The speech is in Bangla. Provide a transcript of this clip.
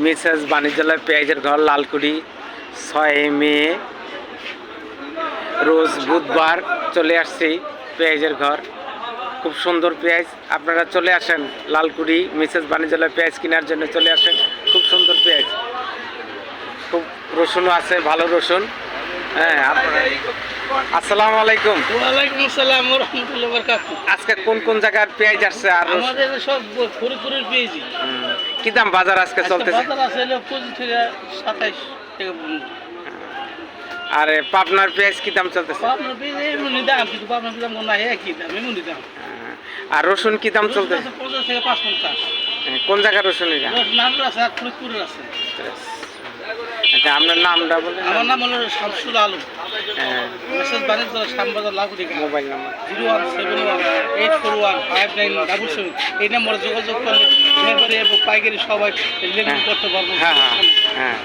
মিসেস বাণিজ্যালয় পেঁয়াজের ঘর লালকুড়ি 6 মে রোজ বুধবার চলে আসছি পেঁয়াজের ঘর। খুব সুন্দর পেঁয়াজ, আপনারা চলে আসেন লালকুড়ি মিসেস বাণিজ্যালয় পেঁয়াজ কেনার জন্য চলে আসেন। খুব সুন্দর পেঁয়াজ, খুব রসুনও আছে, ভালো রসুন। হ্যাঁ, আপনারা আসসালামু আলাইকুম। ওয়ালাইকুম আসসালাম ওয়া রাহমাতুল্লাহি ওয়া বারাকাতুহু। আজকে কোন কোন জায়গার পেঁয়াজ আসছে? আর আমাদের সব ফরিদপুরের পেয়েছি। কি দাম বাজার আজকে চলতেছে? বাজার আছে হলো 25 থেকে 27 টাকা পর্যন্ত। আর পাবনার পেঁয়াজ কি দাম চলতেছে? পাবনার পেঁয়াজ এমনি দাম, কিন্তু পাবনার দাম না একই দাম, এমনি দাম। আর রসুন কি দাম চলতেছে? 50 থেকে 55। কোন জায়গার রসুন এটা? নাটোর আছে আর ফরিদপুরের আছে। আচ্ছা, আপনার নামটা বলেন। আমার নাম হলো শামসুল আলম। মিসেস বাণিজ্যালয় শ্যামবাজার লাগুড়ি। Mobile number 01718415977। এই নম্বরে যোগাযোগ করলে পাইকারি সবাই লেনদেন করতে পারবো। হ্যাঁ হ্যাঁ হ্যাঁ।